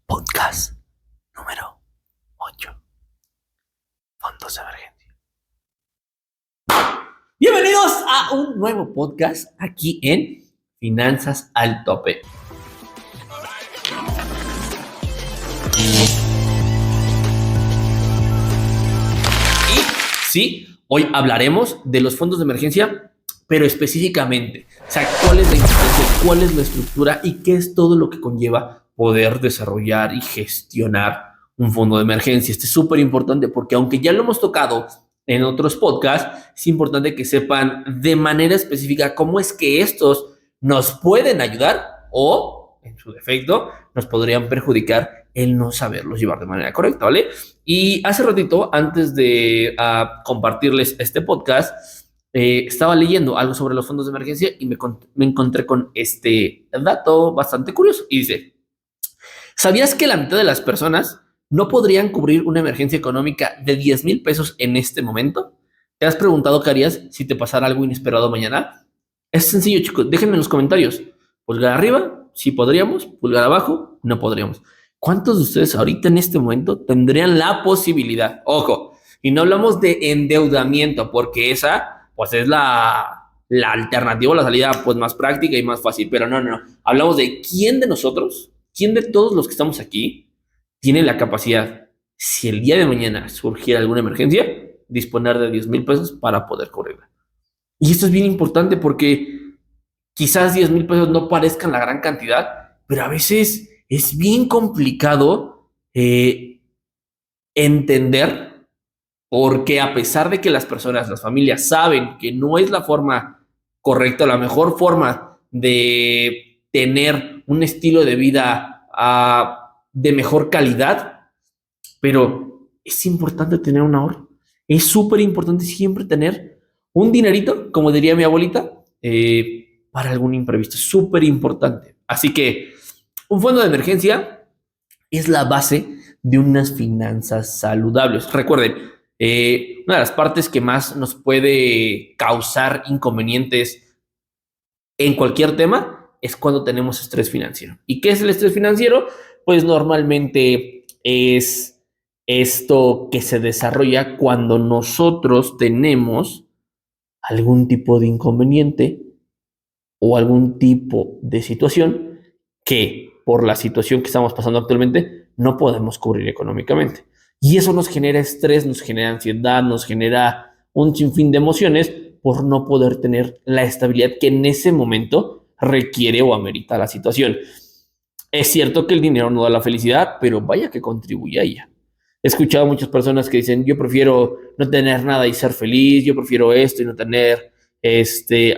Podcast número 8. Fondos de emergencia. Bienvenidos a un nuevo podcast aquí en Finanzas al Tope. Y sí, hoy hablaremos de los fondos de emergencia, pero específicamente, o sea, cuál es la importancia, cuál es la estructura y qué es todo lo que conlleva poder desarrollar y gestionar un fondo de emergencia. Este es súper importante porque aunque ya lo hemos tocado en otros podcasts, es importante que sepan de manera específica cómo es que estos nos pueden ayudar o, en su defecto, nos podrían perjudicar el no saberlos llevar de manera correcta, ¿vale? Y hace ratito, antes de compartirles este podcast, estaba leyendo algo sobre los fondos de emergencia y me encontré con este dato bastante curioso. Y dice, ¿sabías que la mitad de las personas no podrían cubrir una emergencia económica de 10,000 pesos en este momento? ¿Te has preguntado qué harías si te pasara algo inesperado mañana? Es sencillo, chicos. Déjenme en los comentarios. Pulgar arriba, sí podríamos. Pulgar abajo, no podríamos. ¿Cuántos de ustedes ahorita en este momento tendrían la posibilidad? Ojo, y no hablamos de endeudamiento, porque esa pues es la alternativa, la salida pues más práctica y más fácil. Pero no. Hablamos de quién de nosotros, quién de todos los que estamos aquí tiene la capacidad, si el día de mañana surgiera alguna emergencia, disponer de 10,000 pesos para poder cubrirla. Y esto es bien importante porque quizás 10,000 pesos no parezcan la gran cantidad, pero a veces es bien complicado entender, porque a pesar de que las personas, las familias saben que no es la forma correcta, la mejor forma de tener un estilo de vida de mejor calidad, pero es importante tener un ahorro. Es súper importante siempre tener un dinerito, como diría mi abuelita, para algún imprevisto. Súper importante. Así que un fondo de emergencia es la base de unas finanzas saludables. Recuerden, una de las partes que más nos puede causar inconvenientes en cualquier tema es cuando tenemos estrés financiero. ¿Y qué es el estrés financiero? Pues normalmente es esto que se desarrolla cuando nosotros tenemos algún tipo de inconveniente o algún tipo de situación que por la situación que estamos pasando actualmente no podemos cubrir económicamente. Y eso nos genera estrés, nos genera ansiedad, nos genera un sinfín de emociones por no poder tener la estabilidad que en ese momento requiere o amerita la situación. Es cierto que el dinero no da la felicidad, pero vaya que contribuye a ella. He escuchado a muchas personas que dicen, yo prefiero no tener nada y ser feliz, yo prefiero esto y no tener,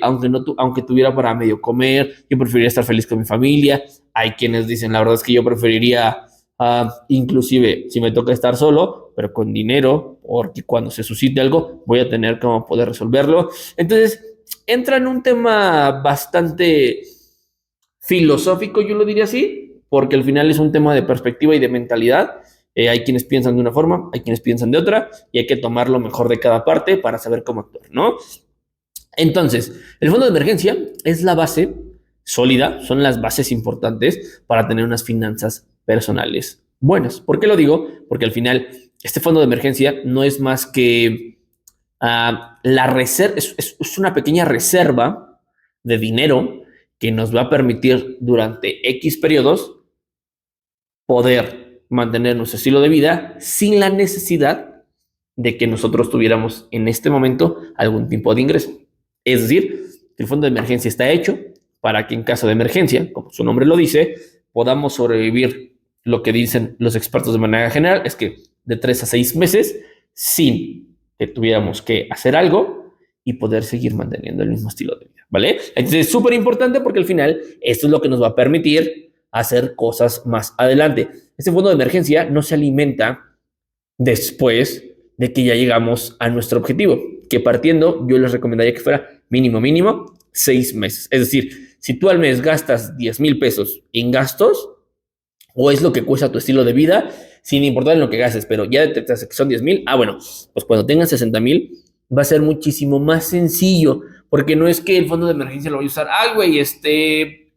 aunque tuviera para medio comer, yo preferiría estar feliz con mi familia. Hay quienes dicen, la verdad es que yo preferiría, inclusive si me toca estar solo, pero con dinero, porque cuando se suscite algo voy a tener cómo poder resolverlo. Entonces, entra en un tema bastante filosófico, yo lo diría así, porque al final es un tema de perspectiva y de mentalidad. Hay quienes piensan de una forma, hay quienes piensan de otra, y hay que tomar lo mejor de cada parte para saber cómo actuar, ¿no? Entonces, el fondo de emergencia es la base sólida, son las bases importantes para tener unas finanzas personales buenas. ¿Por qué lo digo? Porque al final este fondo de emergencia no es más que la reserva, es una pequeña reserva de dinero que nos va a permitir durante X periodos poder mantener nuestro estilo de vida sin la necesidad de que nosotros tuviéramos en este momento algún tipo de ingreso. Es decir, el fondo de emergencia está hecho para que en caso de emergencia, como su nombre lo dice, podamos sobrevivir. Lo que dicen los expertos de manera general es que de 3 a 6 meses sin que tuviéramos que hacer algo y poder seguir manteniendo el mismo estilo de vida, ¿vale? Entonces es súper importante porque al final esto es lo que nos va a permitir hacer cosas más adelante. Este fondo de emergencia no se alimenta después de que ya llegamos a nuestro objetivo, que partiendo yo les recomendaría que fuera mínimo 6 meses. Es decir, si tú al mes gastas 10,000 pesos en gastos, o es lo que cuesta tu estilo de vida, sin importar en lo que gastes, pero ya detectas que son 10,000, bueno, pues cuando tengas 60,000 va a ser muchísimo más sencillo, porque no es que el fondo de emergencia lo vaya a usar, güey,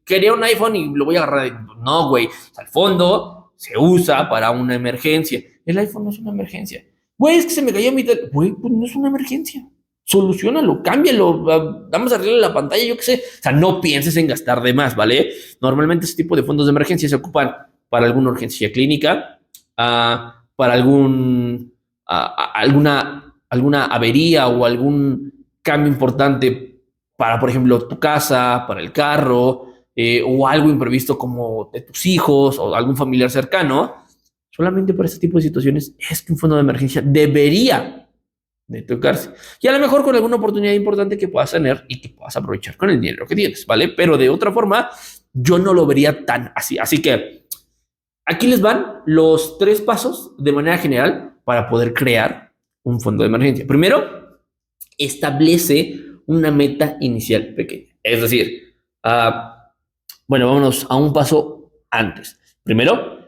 quería un iPhone y lo voy a agarrar. No, güey. O sea, el fondo se usa para una emergencia. El iPhone no es una emergencia. Güey, es que se me cayó mi teléfono. Güey, pues no es una emergencia. Solucionalo, cámbialo, vamos a arreglar la pantalla, yo qué sé. O sea, no pienses en gastar de más, ¿vale? Normalmente ese tipo de fondos de emergencia se ocupan para alguna urgencia clínica, para alguna avería o algún cambio importante para, por ejemplo, tu casa, para el carro, o algo imprevisto como de tus hijos o algún familiar cercano. Solamente para este tipo de situaciones es que un fondo de emergencia debería de tocarse. Y a lo mejor con alguna oportunidad importante que puedas tener y que puedas aprovechar con el dinero que tienes, ¿vale? Pero de otra forma, yo no lo vería tan así. Así que aquí les van los 3 pasos de manera general para poder crear un fondo de emergencia. Primero, establece una meta inicial pequeña. Es decir, bueno, vámonos a un paso antes. Primero,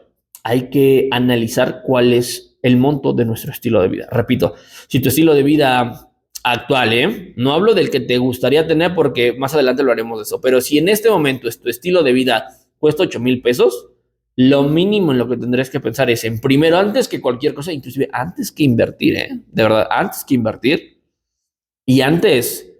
hay que analizar cuál es el monto de nuestro estilo de vida. Repito, si tu estilo de vida actual, no hablo del que te gustaría tener porque más adelante lo haremos de eso, pero si en este momento tu estilo de vida cuesta 8,000 pesos, lo mínimo en lo que tendrías que pensar es en primero, antes que cualquier cosa, inclusive antes que invertir, de verdad, antes que invertir y antes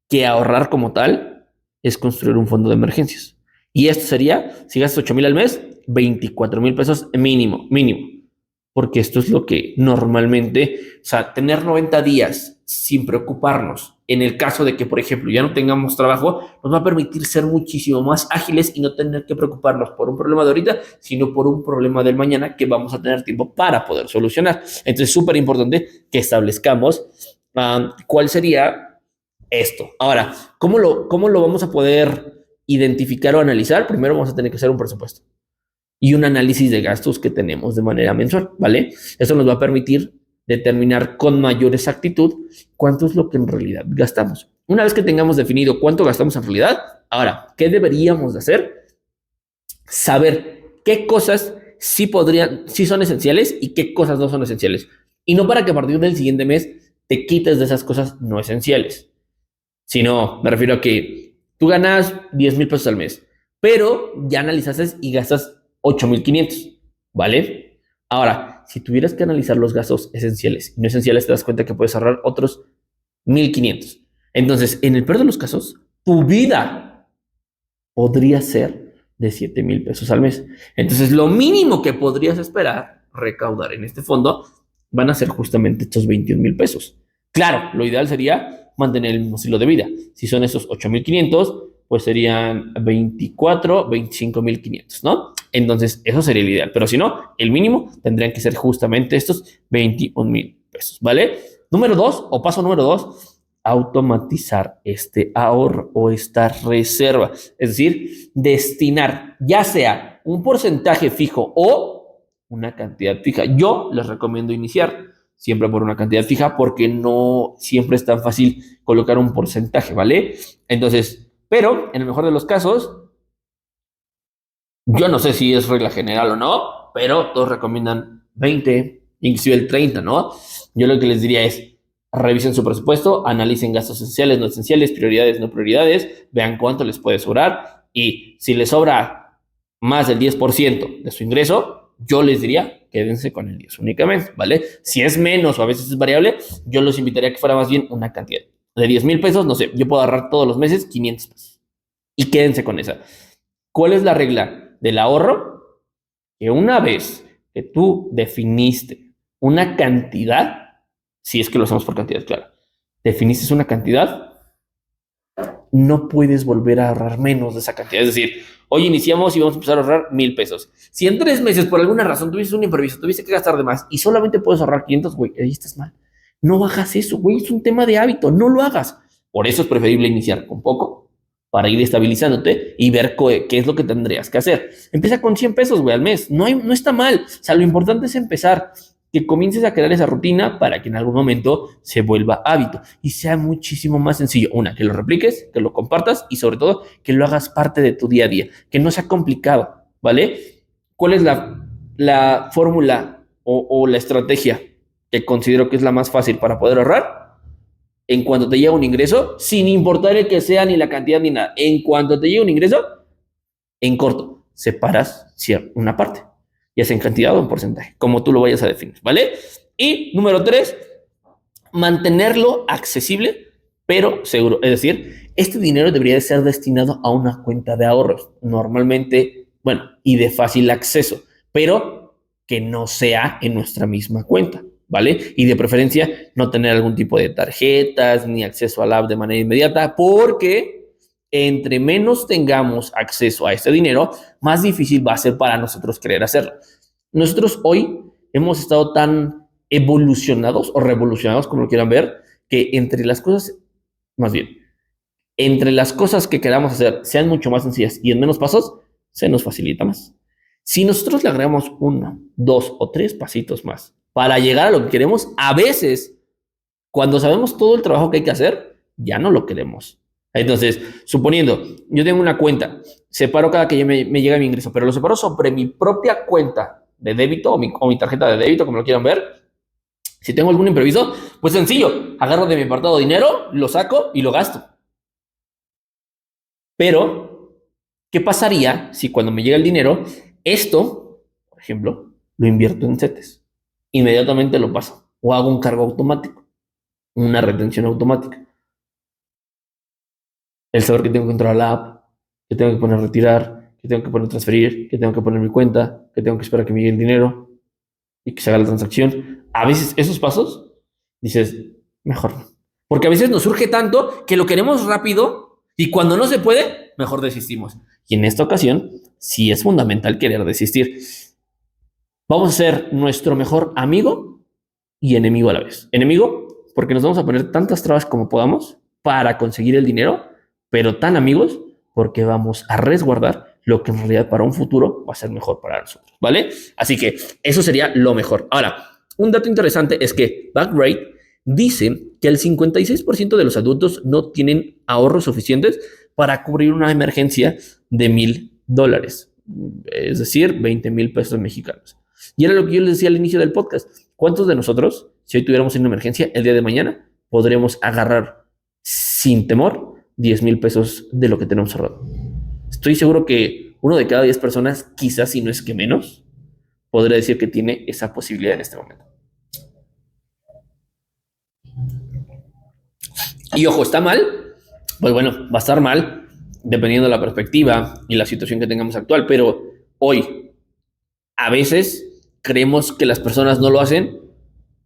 que ahorrar como tal, es construir un fondo de emergencias. Y esto sería, si gastas 8,000 al mes, 24,000 pesos mínimo. Porque esto es lo que normalmente, o sea, tener 90 días sin preocuparnos, en el caso de que, por ejemplo, ya no tengamos trabajo, nos va a permitir ser muchísimo más ágiles y no tener que preocuparnos por un problema de ahorita, sino por un problema del mañana que vamos a tener tiempo para poder solucionar. Entonces, es súper importante que establezcamos cuál sería esto. Ahora, ¿cómo lo vamos a poder identificar o analizar? Primero vamos a tener que hacer un presupuesto y un análisis de gastos que tenemos de manera mensual, ¿vale? Eso nos va a permitir determinar con mayor exactitud cuánto es lo que en realidad gastamos. Una vez que tengamos definido cuánto gastamos en realidad, ahora, ¿qué deberíamos de hacer? Saber qué cosas sí son esenciales y qué cosas no son esenciales. Y no para que a partir del siguiente mes te quites de esas cosas no esenciales, sino me refiero a que tú ganas 10,000 pesos al mes, pero ya analizaste y gastas 8,500, ¿vale? Ahora, si tuvieras que analizar los gastos esenciales y no esenciales, te das cuenta que puedes ahorrar otros 1,500. Entonces, en el peor de los casos, tu vida podría ser de 7,000 pesos al mes. Entonces, lo mínimo que podrías esperar recaudar en este fondo van a ser justamente estos 21,000 pesos. Claro, lo ideal sería mantener el mismo estilo de vida. Si son esos 8,500, pues serían 25,500, ¿no? Entonces, eso sería el ideal. Pero si no, el mínimo tendrían que ser justamente estos 21,000 pesos, ¿vale? Paso número 2, automatizar este ahorro o esta reserva. Es decir, destinar ya sea un porcentaje fijo o una cantidad fija. Yo les recomiendo iniciar siempre por una cantidad fija porque no siempre es tan fácil colocar un porcentaje, ¿vale? Entonces, pero en el mejor de los casos, yo no sé si es regla general o no, pero todos recomiendan 20, inclusive el 30, ¿no? Yo lo que les diría es, revisen su presupuesto, analicen gastos esenciales, no esenciales, prioridades, no prioridades, vean cuánto les puede sobrar y si les sobra más del 10% de su ingreso, yo les diría, quédense con el 10 únicamente, ¿vale? Si es menos o a veces es variable, yo los invitaría a que fuera más bien una cantidad. De 10,000 pesos, no sé, yo puedo ahorrar todos los meses 500 pesos. Y quédense con esa. ¿Cuál es la regla del ahorro? Que una vez que tú definiste una cantidad, si es que lo hacemos por cantidad, claro, definiste una cantidad, no puedes volver a ahorrar menos de esa cantidad. Es decir, hoy iniciamos y vamos a empezar a ahorrar 1,000 pesos. Si en 3 meses, por alguna razón, tuviste un imprevisto, tuviste que gastar de más y solamente puedes ahorrar 500, güey, ahí estás mal. No hagas eso, güey, es un tema de hábito, no lo hagas. Por eso es preferible iniciar con poco para ir estabilizándote y ver qué es lo que tendrías que hacer. Empieza con 100 pesos, güey, al mes. No está mal. O sea, lo importante es empezar, que comiences a crear esa rutina para que en algún momento se vuelva hábito y sea muchísimo más sencillo. Una, que lo repliques, que lo compartas y sobre todo que lo hagas parte de tu día a día, que no sea complicado, ¿vale? ¿Cuál es la fórmula o la estrategia que considero que es la más fácil para poder ahorrar? En cuanto te llega un ingreso, sin importar el que sea ni la cantidad ni nada, en cuanto te llega un ingreso, En corto, separas una parte, ya sea en cantidad o en porcentaje, como tú lo vayas a definir, ¿vale? Y número 3, mantenerlo accesible, pero seguro. Es decir, este dinero debería de ser destinado a una cuenta de ahorros, normalmente, bueno, y de fácil acceso, pero que no sea en nuestra misma cuenta, ¿vale? Y de preferencia no tener algún tipo de tarjetas ni acceso al app de manera inmediata, porque entre menos tengamos acceso a este dinero, más difícil va a ser para nosotros querer hacerlo. Nosotros hoy hemos estado tan evolucionados o revolucionados, como lo quieran ver, que entre las cosas, más bien, entre las cosas que queramos hacer sean mucho más sencillas y en menos pasos, se nos facilita más. Si nosotros le agregamos 1, 2 o 3 pasitos más para llegar a lo que queremos, a veces, cuando sabemos todo el trabajo que hay que hacer, ya no lo queremos. Entonces, suponiendo, yo tengo una cuenta, separo cada que me llega mi ingreso, pero lo separo sobre mi propia cuenta de débito o mi tarjeta de débito, como lo quieran ver. Si tengo algún imprevisto, pues sencillo, agarro de mi apartado dinero, lo saco y lo gasto. Pero, ¿qué pasaría si cuando me llega el dinero, esto, por ejemplo, lo invierto en CETES? Inmediatamente lo paso. O hago un cargo automático, una retención automática. El saber que tengo que entrar a la app, que tengo que poner retirar, que tengo que poner transferir, que tengo que poner mi cuenta, que tengo que esperar a que me llegue el dinero y que se haga la transacción. A veces esos pasos, dices, mejor no. Porque a veces nos surge tanto que lo queremos rápido y cuando no se puede, mejor desistimos. Y en esta ocasión, sí es fundamental querer desistir. Vamos a ser nuestro mejor amigo y enemigo a la vez. Enemigo, porque nos vamos a poner tantas trabas como podamos para conseguir el dinero, pero tan amigos porque vamos a resguardar lo que en realidad para un futuro va a ser mejor para nosotros, ¿vale? Así que eso sería lo mejor. Ahora, un dato interesante es que Bankrate dice que el 56% de los adultos no tienen ahorros suficientes para cubrir una emergencia de $1,000, es decir, 20,000 pesos mexicanos. Y era lo que yo les decía al inicio del podcast. ¿Cuántos de nosotros, si hoy tuviéramos una emergencia, el día de mañana, podremos agarrar sin temor 10,000 pesos de lo que tenemos ahorrado? Estoy seguro que 1 de cada 10 personas, quizás si no es que menos, podría decir que tiene esa posibilidad en este momento. Y ojo, ¿está mal? Pues bueno, va a estar mal dependiendo de la perspectiva y la situación que tengamos actual, pero hoy a veces creemos que las personas no lo hacen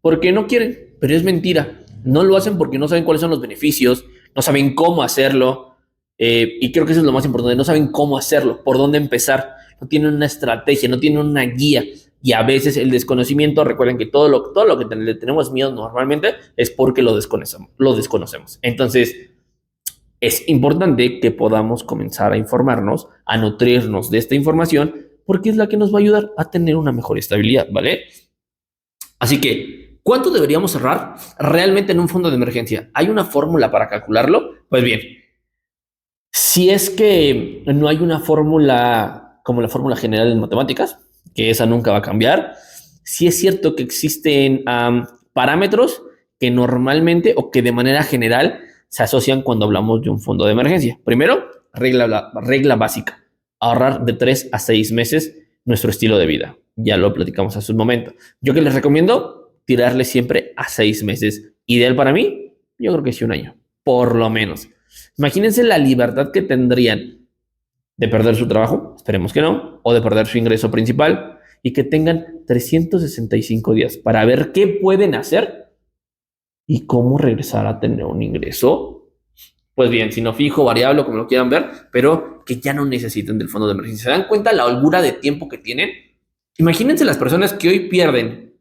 porque no quieren, pero es mentira. No lo hacen porque no saben cuáles son los beneficios, no saben cómo hacerlo, y creo que eso es lo más importante, no saben cómo hacerlo, por dónde empezar, no tienen una estrategia, no tienen una guía, y a veces el desconocimiento, recuerden que todo lo que le tenemos miedo normalmente es porque lo desconocemos. Entonces, es importante que podamos comenzar a informarnos, a nutrirnos de esta información, porque es la que nos va a ayudar a tener una mejor estabilidad, ¿vale? Así que, ¿cuánto deberíamos ahorrar realmente en un fondo de emergencia? ¿Hay una fórmula para calcularlo? Pues bien, si es que no hay una fórmula como la fórmula general en matemáticas, que esa nunca va a cambiar, sí es cierto que existen parámetros que normalmente o que de manera general se asocian cuando hablamos de un fondo de emergencia. Primero, regla básica, ahorrar de 3 a 6 meses nuestro estilo de vida. Ya lo platicamos hace un momento. Yo que les recomiendo tirarle siempre a 6 meses. Ideal para mí, yo creo que sí 1 año, por lo menos. Imagínense la libertad que tendrían de perder su trabajo, esperemos que no, o de perder su ingreso principal y que tengan 365 días para ver qué pueden hacer y cómo regresar a tener un ingreso, pues bien, si no fijo, variable, como lo quieran ver, pero que ya no necesiten del fondo de emergencia. ¿Se dan cuenta la holgura de tiempo que tienen? Imagínense las personas que hoy pierden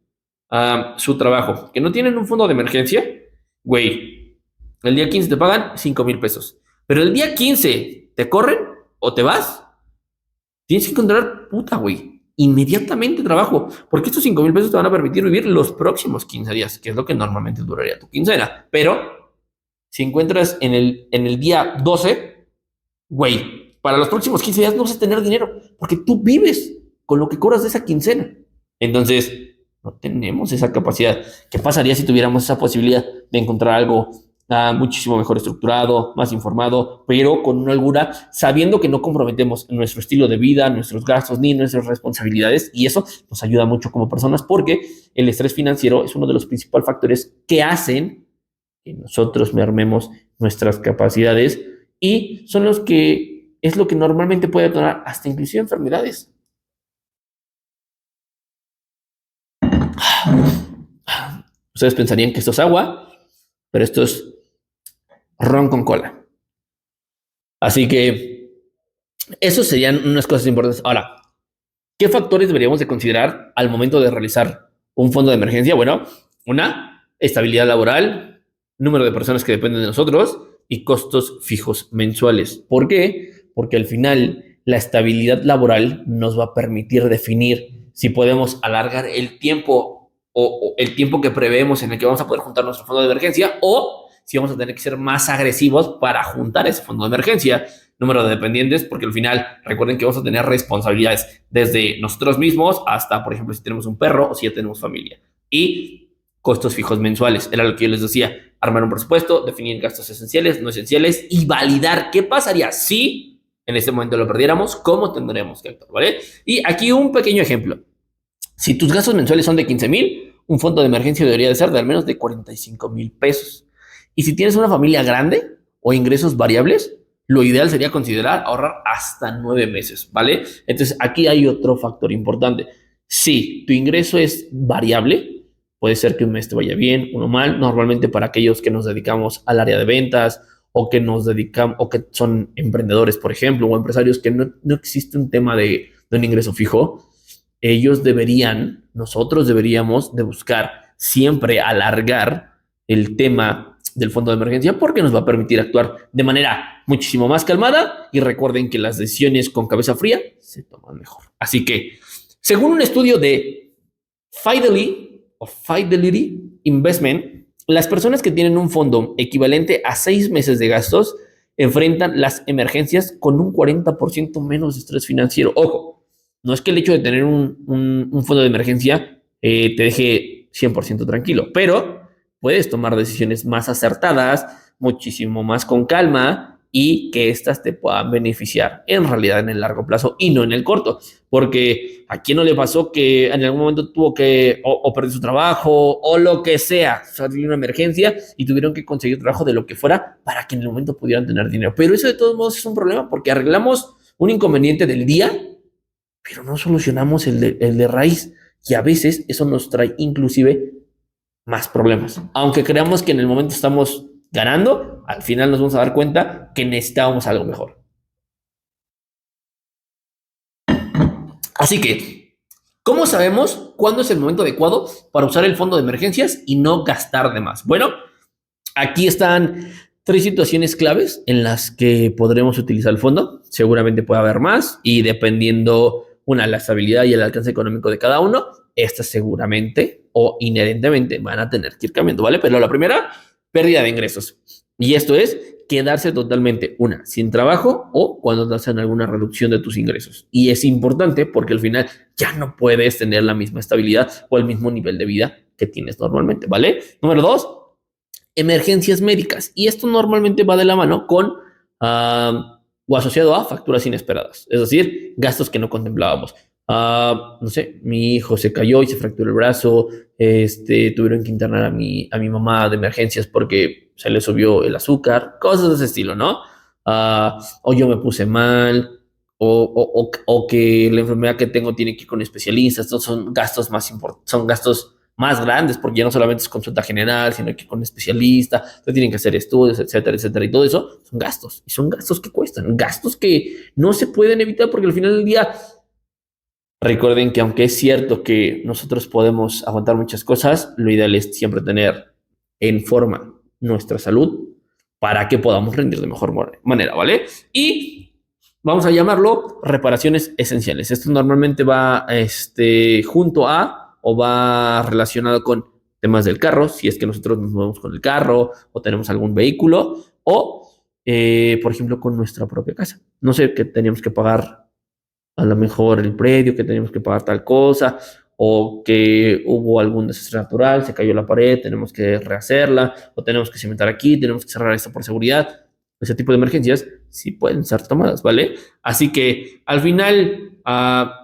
su trabajo, que no tienen un fondo de emergencia, güey, el día 15 te pagan 5,000 pesos, pero el día 15 te corren o te vas, tienes que encontrar puta, güey, inmediatamente trabajo, porque estos 5,000 pesos te van a permitir vivir los próximos 15 días, que es lo que normalmente duraría tu quincena. Pero si encuentras en el día 12, güey, para los próximos 15 días no vas a tener dinero, porque tú vives con lo que cobras de esa quincena. Entonces, no tenemos esa capacidad. ¿Qué pasaría si tuviéramos esa posibilidad de encontrar algo muchísimo mejor estructurado, más informado, pero con una holgura, sabiendo que no comprometemos nuestro estilo de vida, nuestros gastos ni nuestras responsabilidades, y eso nos ayuda mucho como personas porque el estrés financiero es uno de los principales factores que hacen que nosotros mermemos nuestras capacidades y son los que es lo que normalmente puede detonar hasta inclusive enfermedades. Ustedes pensarían que esto es agua, pero esto es ron con cola. Así que eso serían unas cosas importantes. Ahora, ¿qué factores deberíamos de considerar al momento de realizar un fondo de emergencia? Bueno, una, estabilidad laboral, número de personas que dependen de nosotros y costos fijos mensuales. ¿Por qué? Porque al final la estabilidad laboral nos va a permitir definir si podemos alargar el tiempo o el tiempo que preveemos en el que vamos a poder juntar nuestro fondo de emergencia o si vamos a tener que ser más agresivos para juntar ese fondo de emergencia. Número de dependientes, porque al final recuerden que vamos a tener responsabilidades desde nosotros mismos hasta, por ejemplo, si tenemos un perro o si ya tenemos familia. Y costos fijos mensuales, era lo que yo les decía, armar un presupuesto, definir gastos esenciales, no esenciales y validar qué pasaría si en este momento lo perdiéramos, cómo tendremos que actuar, ¿vale? Y aquí un pequeño ejemplo. Si tus gastos mensuales son de 15,000, un fondo de emergencia debería de ser de al menos de 45,000 pesos. Y si tienes una familia grande o ingresos variables, lo ideal sería considerar ahorrar hasta 9 meses, ¿vale? Entonces, aquí hay otro factor importante. Si tu ingreso es variable, puede ser que un mes te vaya bien, uno mal. Normalmente para aquellos que nos dedicamos al área de ventas o que nos dedicamos o que son emprendedores, por ejemplo, o empresarios que no existe un tema de un ingreso fijo, nosotros deberíamos de buscar siempre alargar el tema del fondo de emergencia porque nos va a permitir actuar de manera muchísimo más calmada y recuerden que las decisiones con cabeza fría se toman mejor. Así que, según un estudio de Fidelity Investment, las personas que tienen un fondo equivalente a 6 meses de gastos enfrentan las emergencias con un 40% menos de estrés financiero. Ojo, no es que el hecho de tener un fondo de emergencia te deje 100% tranquilo, pero puedes tomar decisiones más acertadas, muchísimo más con calma y que éstas te puedan beneficiar en realidad en el largo plazo y no en el corto. Porque a quién no le pasó que en algún momento tuvo que o perder su trabajo o lo que sea, salió una emergencia y tuvieron que conseguir trabajo de lo que fuera para que en el momento pudieran tener dinero. Pero eso de todos modos es un problema porque arreglamos un inconveniente del día, pero no solucionamos el de raíz y a veces eso nos trae inclusive más problemas. Aunque creamos que en el momento estamos ganando, al final nos vamos a dar cuenta que necesitábamos algo mejor. Así que, ¿cómo sabemos cuándo es el momento adecuado para usar el fondo de emergencias y no gastar de más? Bueno, aquí están 3 situaciones claves en las que podremos utilizar el fondo. Seguramente puede haber más y dependiendo la estabilidad y el alcance económico de cada uno, estas seguramente o inherentemente van a tener que ir cambiando, ¿vale? Pero la primera, pérdida de ingresos. Y esto es quedarse totalmente, sin trabajo o cuando te hacen alguna reducción de tus ingresos. Y es importante porque al final ya no puedes tener la misma estabilidad o el mismo nivel de vida que tienes normalmente, ¿vale? Número 2, emergencias médicas. Y esto normalmente va de la mano con o asociado a facturas inesperadas, es decir, gastos que no contemplábamos. No sé, mi hijo se cayó y se fracturó el brazo, tuvieron que internar a mi mamá de emergencias porque se le subió el azúcar, cosas de ese estilo, ¿no? O yo me puse mal, o que la enfermedad que tengo tiene que ir con especialistas. Estos son gastos son gastos más grandes, porque ya no solamente es consulta general, sino que con especialista, te tienen que hacer estudios, etcétera, etcétera, y todo eso son gastos, y son gastos que cuestan, gastos que no se pueden evitar, porque al final del día, recuerden que aunque es cierto que nosotros podemos aguantar muchas cosas, lo ideal es siempre tener en forma nuestra salud para que podamos rendir de mejor manera, ¿vale? Y vamos a llamarlo reparaciones esenciales. Esto normalmente va junto a o va relacionado con temas del carro, si es que nosotros nos movemos con el carro o tenemos algún vehículo, o por ejemplo con nuestra propia casa. No sé, que teníamos que pagar a lo mejor el predio, que teníamos que pagar tal cosa, o que hubo algún desastre natural, se cayó la pared, tenemos que rehacerla, o tenemos que cimentar aquí, tenemos que cerrar esto por seguridad. Ese tipo de emergencias sí pueden ser tomadas, ¿vale? Así que al final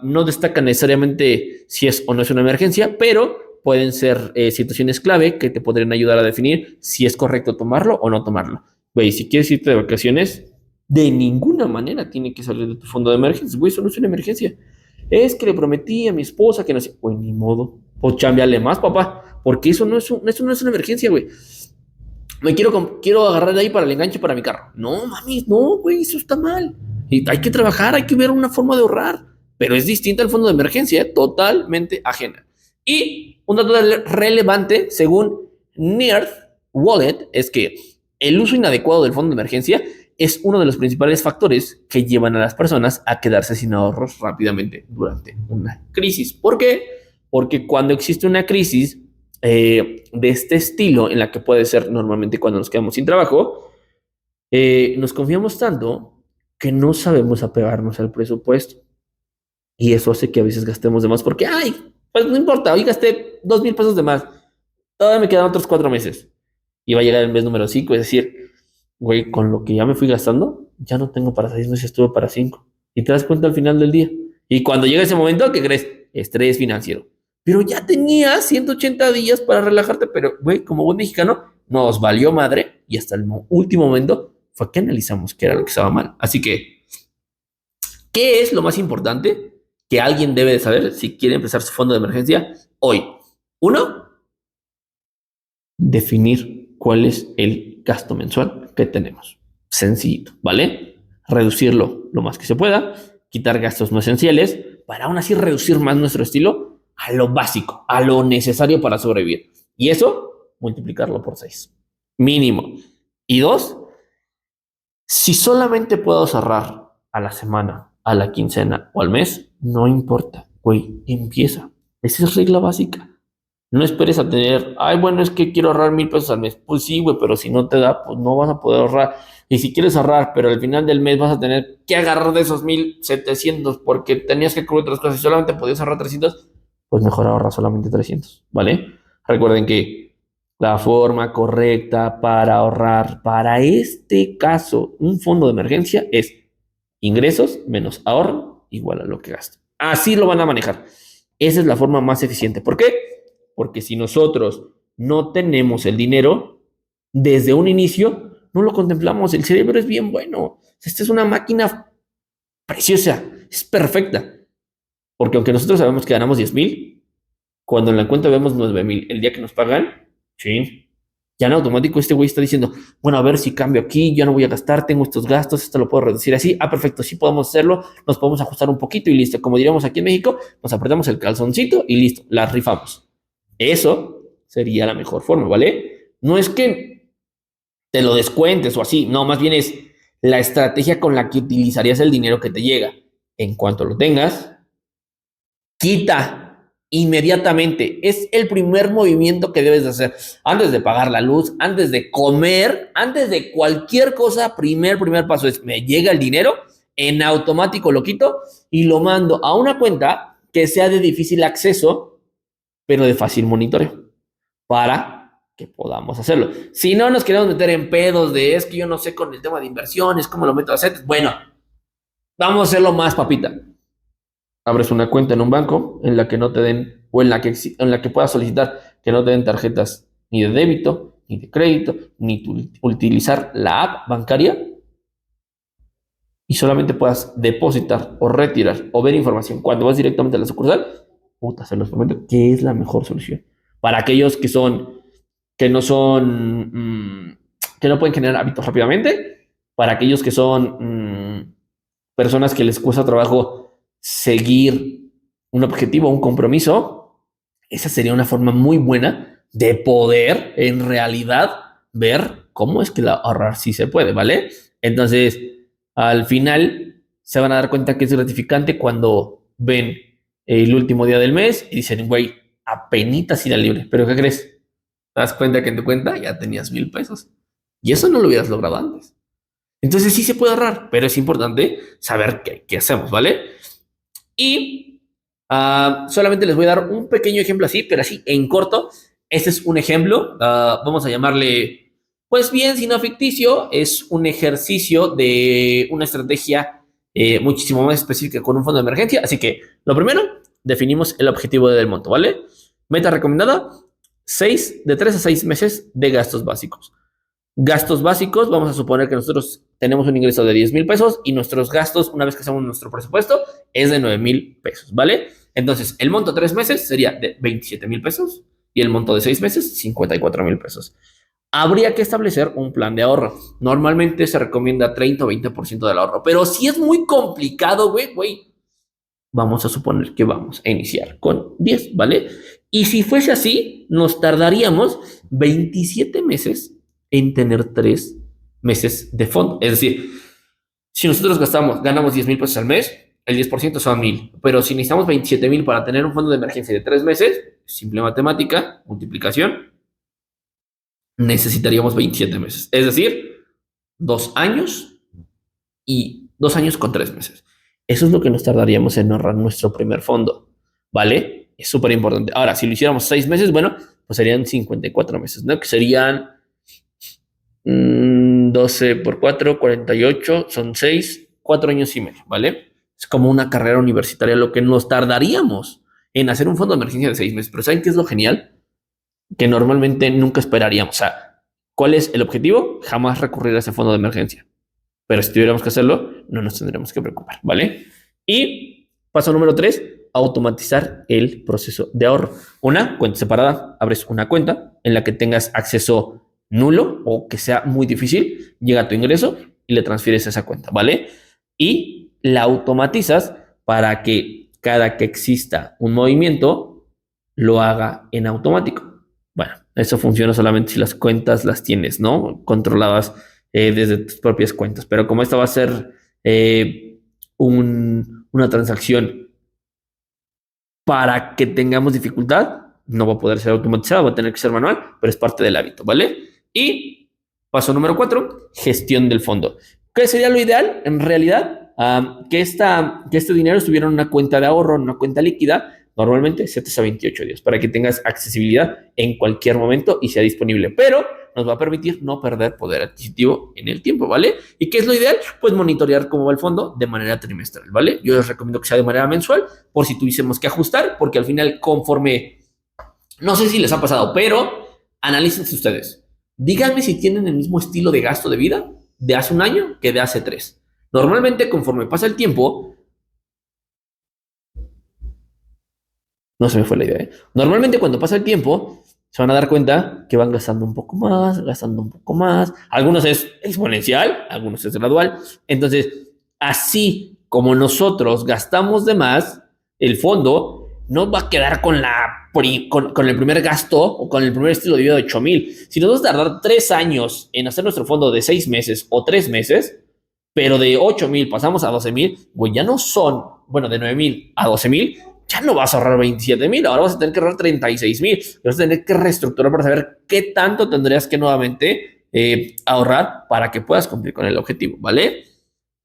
no destaca necesariamente si es o no es una emergencia, pero pueden ser situaciones clave que te podrían ayudar a definir si es correcto tomarlo o no tomarlo. Güey, si quieres irte de vacaciones, de ninguna manera tiene que salir de tu fondo de emergencia. Güey, eso no es una emergencia. Es que le prometí a mi esposa que no sé. Güey, ni modo. Pues chambearle más, papá. Porque eso eso no es una emergencia, güey. Quiero agarrar de ahí para el enganche para mi carro. No, mami, no, güey, eso está mal. Y hay que trabajar, hay que ver una forma de ahorrar. Pero es distinta al fondo de emergencia, totalmente ajena. Y un dato relevante, según Nerd Wallet, es que el uso inadecuado del fondo de emergencia es uno de los principales factores que llevan a las personas a quedarse sin ahorros rápidamente durante una crisis. ¿Por qué? Porque cuando existe una crisis de este estilo, en la que puede ser normalmente cuando nos quedamos sin trabajo, nos confiamos tanto que no sabemos apegarnos al presupuesto. Y eso hace que a veces gastemos de más porque, ay, pues no importa, hoy gasté 2,000 pesos de más, todavía me quedan otros 4 meses. Y va a llegar el mes número 5, es decir, güey, con lo que ya me fui gastando, ya no tengo para 6 meses, estuve para 5. Y te das cuenta al final del día. Y cuando llega ese momento, ¿qué crees? Estrés financiero. Pero ya tenías 180 días para relajarte, pero, güey, como buen mexicano, nos valió madre y hasta el último momento fue que analizamos qué era lo que estaba mal. Así que, ¿qué es lo más importante que alguien debe de saber si quiere empezar su fondo de emergencia hoy? Uno, definir cuál es el gasto mensual que tenemos. Sencillito, ¿vale? Reducirlo lo más que se pueda, quitar gastos no esenciales, para aún así reducir más nuestro estilo a lo básico, a lo necesario para sobrevivir. Y eso, multiplicarlo por 6. Mínimo. Y 2, si solamente puedo ahorrar a la semana, a la quincena o al mes, no importa, güey, empieza. Esa es regla básica. No esperes a tener, ay, bueno, es que quiero ahorrar 1,000 pesos al mes. Pues sí, güey, pero si no te da, pues no vas a poder ahorrar. Y si quieres ahorrar, pero al final del mes vas a tener que agarrar de esos 1,700 porque tenías que cubrir otras cosas y solamente podías ahorrar 300, pues mejor ahorrar solamente 300, ¿vale? Recuerden que la forma correcta para ahorrar, para este caso, un fondo de emergencia es ingresos menos ahorro igual a lo que gasto. Así lo van a manejar. Esa es la forma más eficiente. ¿Por qué? Porque si nosotros no tenemos el dinero desde un inicio, no lo contemplamos. El cerebro es bien bueno. Esta es una máquina preciosa, es perfecta. Porque aunque nosotros sabemos que ganamos 10,000, cuando en la cuenta vemos 9,000, el día que nos pagan, sí, ya en automático este güey está diciendo, bueno, a ver si cambio aquí, ya no voy a gastar, tengo estos gastos, esto lo puedo reducir así. Ah, perfecto, sí podemos hacerlo, nos podemos ajustar un poquito y listo. Como diríamos aquí en México, nos apretamos el calzoncito y listo, la rifamos. Eso sería la mejor forma, ¿vale? No es que te lo descuentes o así, no, más bien es la estrategia con la que utilizarías el dinero que te llega. En cuanto lo tengas, quita inmediatamente. Es el primer movimiento que debes de hacer. Antes de pagar la luz, antes de comer, antes de cualquier cosa, primer paso es, me llega el dinero, en automático lo quito y lo mando a una cuenta que sea de difícil acceso, pero de fácil monitoreo, para que podamos hacerlo. Si no nos queremos meter en pedos de, es que yo no sé con el tema de inversiones, cómo lo meto a hacer, bueno, vamos a hacerlo más, papita. Abres una cuenta en un banco en la que no te den, o en la que puedas solicitar que no te den tarjetas ni de débito, ni de crédito, ni utilizar la app bancaria, y solamente puedas depositar o retirar o ver información cuando vas directamente a la sucursal. Puta, se los prometo que es la mejor solución. Para aquellos que no son, que no pueden generar hábitos rápidamente, para aquellos que son personas que les cuesta trabajo seguir un objetivo, un compromiso, esa sería una forma muy buena de poder en realidad ver cómo es que ahorrar sí se puede, ¿vale? Entonces, al final se van a dar cuenta que es gratificante cuando ven el último día del mes y dicen, güey, apenitas ir al libre. ¿Pero qué crees? Te das cuenta que en tu cuenta ya tenías 1,000 pesos. Y eso no lo hubieras logrado antes. Entonces sí se puede ahorrar, pero es importante saber qué hacemos, ¿vale? Y Solamente les voy a dar un pequeño ejemplo así, pero así en corto. Este es un ejemplo. Vamos a llamarle, pues bien, si no ficticio, es un ejercicio de una estrategia muchísimo más específica con un fondo de emergencia. Así que, lo primero, definimos el objetivo del monto, ¿vale? Meta recomendada, de 3 a 6 meses de gastos básicos. Gastos básicos, vamos a suponer que nosotros tenemos un ingreso de 10,000 pesos y nuestros gastos, una vez que hacemos nuestro presupuesto, es de 9,000 pesos, ¿vale? Entonces, el monto de 3 meses sería de 27,000 pesos y el monto de 6 meses, 54,000 pesos. Habría que establecer un plan de ahorro. Normalmente se recomienda 30 o 20% del ahorro, pero si es muy complicado, güey, vamos a suponer que vamos a iniciar con 10, ¿vale? Y si fuese así, nos tardaríamos 27 meses en tener 3 meses de fondo. Es decir, si nosotros ganamos 10,000 pesos al mes, el 10% son 1,000. Pero si necesitamos 27,000 para tener un fondo de emergencia de 3 meses, simple matemática, multiplicación, necesitaríamos 27 meses. Es decir, 2 años y 2 años con 3 meses. Eso es lo que nos tardaríamos en ahorrar nuestro primer fondo, ¿vale? Es súper importante. Ahora, si lo hiciéramos 6 meses, bueno, pues serían 54 meses, ¿no? Que serían 12 por 4, 48, son 6, 4 años y medio, ¿vale? Es como una carrera universitaria lo que nos tardaríamos en hacer un fondo de emergencia de 6 meses. Pero ¿saben qué es lo genial? Que normalmente nunca esperaríamos. O sea, ¿cuál es el objetivo? Jamás recurrir a ese fondo de emergencia. Pero si tuviéramos que hacerlo, no nos tendríamos que preocupar, ¿vale? Y paso número 3, automatizar el proceso de ahorro. Una cuenta separada, abres una cuenta en la que tengas acceso nulo o que sea muy difícil, llega tu ingreso y le transfieres a esa cuenta, ¿vale? Y la automatizas para que cada que exista un movimiento lo haga en automático. Bueno, eso funciona solamente si las cuentas las tienes, ¿no? Controladas desde tus propias cuentas. Pero como esta va a ser una transacción para que tengamos dificultad, no va a poder ser automatizada, va a tener que ser manual, pero es parte del hábito, ¿vale? Y paso número 4, gestión del fondo. ¿Qué sería lo ideal? En realidad, que este dinero estuviera en una cuenta de ahorro, en una cuenta líquida, normalmente 7 a 28 días, para que tengas accesibilidad en cualquier momento y sea disponible. Pero nos va a permitir no perder poder adquisitivo en el tiempo, ¿vale? ¿Y qué es lo ideal? Pues monitorear cómo va el fondo de manera trimestral, ¿vale? Yo les recomiendo que sea de manera mensual, por si tuviésemos que ajustar, porque al final conforme, no sé si les ha pasado, pero analícense ustedes. Díganme si tienen el mismo estilo de gasto de vida de hace un año que de hace 3. Normalmente, conforme pasa el tiempo, no se me fue la idea, ¿eh? Normalmente cuando pasa el tiempo, se van a dar cuenta que van gastando un poco más, gastando un poco más. Algunos es exponencial, algunos es gradual. Entonces, así como nosotros gastamos de más, el fondo no va a quedar con el primer gasto o con el primer estilo de vida de 8,000. Si nos vamos a tardar 3 años en hacer nuestro fondo de 6 meses o 3 meses, pero de 8,000 pasamos a 12,000, pues ya no son, bueno, de 9,000 a 12,000, ya no vas a ahorrar 27,000, ahora vas a tener que ahorrar 36,000. Vas a tener que reestructurar para saber qué tanto tendrías que nuevamente ahorrar para que puedas cumplir con el objetivo, ¿vale?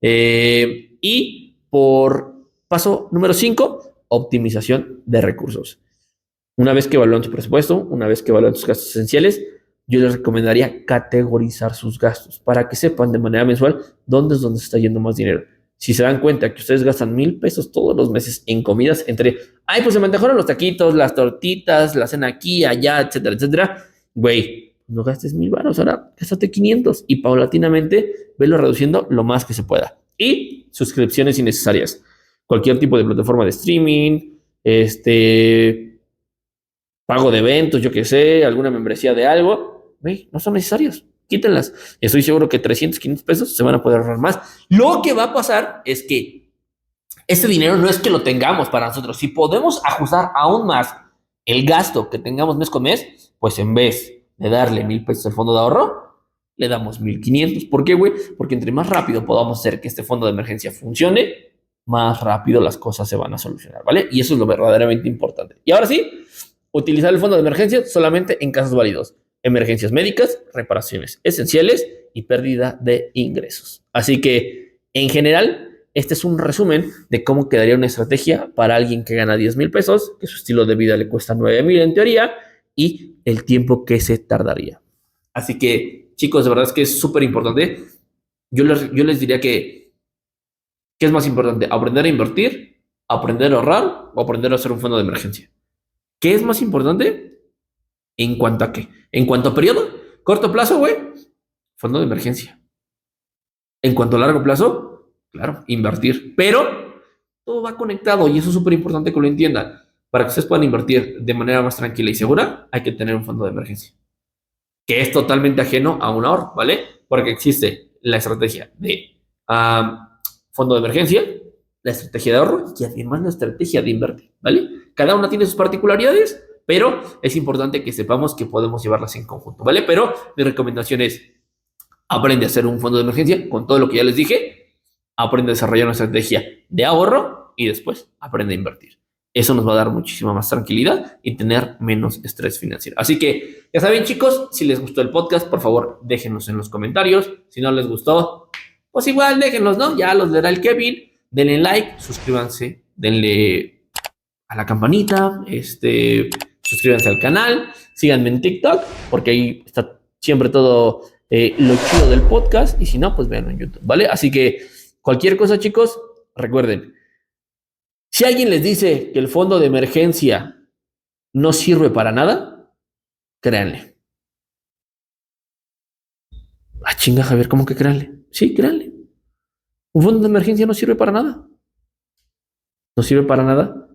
Y por paso número 5, optimización de recursos. Una vez que evalúan tu presupuesto, una vez que evalúan tus gastos esenciales, yo les recomendaría categorizar sus gastos para que sepan de manera mensual dónde es donde se está yendo más dinero. Si se dan cuenta que ustedes gastan 1,000 pesos todos los meses en comidas, pues se me antojaron los taquitos, las tortitas, la cena aquí, allá, etcétera, etcétera, güey, no gastes 1,000 baros, ahora gástate 500 y paulatinamente velo reduciendo lo más que se pueda. Y suscripciones innecesarias. Cualquier tipo de plataforma de streaming, pago de eventos, yo qué sé, alguna membresía de algo, güey, no son necesarios. Quítenlas. Estoy seguro que 300, 500 pesos se van a poder ahorrar más. Lo que va a pasar es que este dinero no es que lo tengamos para nosotros. Si podemos ajustar aún más el gasto que tengamos mes con mes, pues en vez de darle 1,000 pesos al fondo de ahorro, le damos 1,500. ¿Por qué, güey? Porque entre más rápido podamos hacer que este fondo de emergencia funcione, más rápido las cosas se van a solucionar, ¿vale? Y eso es lo verdaderamente importante. Y ahora sí, utilizar el fondo de emergencia solamente en casos válidos. Emergencias médicas, reparaciones esenciales y pérdida de ingresos. Así que, en general, este es un resumen de cómo quedaría una estrategia para alguien que gana 10,000 pesos, que su estilo de vida le cuesta 9,000 en teoría, y el tiempo que se tardaría. Así que, chicos, de verdad es que es súper importante. Yo les diría que, ¿qué es más importante? ¿Aprender a invertir? ¿Aprender a ahorrar? ¿O aprender a hacer un fondo de emergencia? ¿Qué es más importante? ¿En cuanto a qué? En cuanto a periodo, corto plazo, güey, fondo de emergencia. En cuanto a largo plazo, claro, invertir. Pero todo va conectado y eso es súper importante que lo entiendan. Para que ustedes puedan invertir de manera más tranquila y segura, hay que tener un fondo de emergencia, que es totalmente ajeno a un ahorro, ¿vale? Porque existe la estrategia de fondo de emergencia, la estrategia de ahorro y además la estrategia de invertir, ¿vale? Cada una tiene sus particularidades, pero es importante que sepamos que podemos llevarlas en conjunto, ¿vale? Pero mi recomendación es, aprende a hacer un fondo de emergencia con todo lo que ya les dije, aprende a desarrollar una estrategia de ahorro y después aprende a invertir. Eso nos va a dar muchísima más tranquilidad y tener menos estrés financiero. Así que, ya saben, chicos, si les gustó el podcast, por favor, déjenos en los comentarios. Si no les gustó, pues igual déjenos, ¿no? Ya los leerá el Kevin. Denle like, suscríbanse, denle a la campanita, suscríbanse al canal, síganme en TikTok, porque ahí está siempre todo lo chido del podcast. Y si no, pues véanlo en YouTube, ¿vale? Así que cualquier cosa, chicos, recuerden, si alguien les dice que el fondo de emergencia no sirve para nada, créanle. Ah, chinga, Javier, ¿cómo que créanle? Sí, créanle. Un fondo de emergencia no sirve para nada. No sirve para nada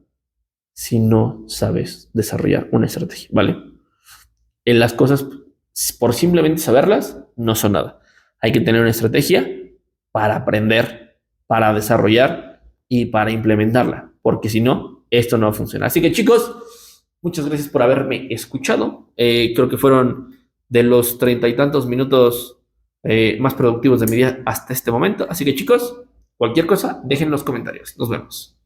si no sabes desarrollar una estrategia, ¿vale? En las cosas, por simplemente saberlas, no son nada. Hay que tener una estrategia para aprender, para desarrollar y para implementarla, porque si no, esto no va a funcionar. Así que, chicos, muchas gracias por haberme escuchado. Creo que fueron de los 30 y tantos minutos más productivos de mi día hasta este momento. Así que, chicos, cualquier cosa, dejen en los comentarios. Nos vemos.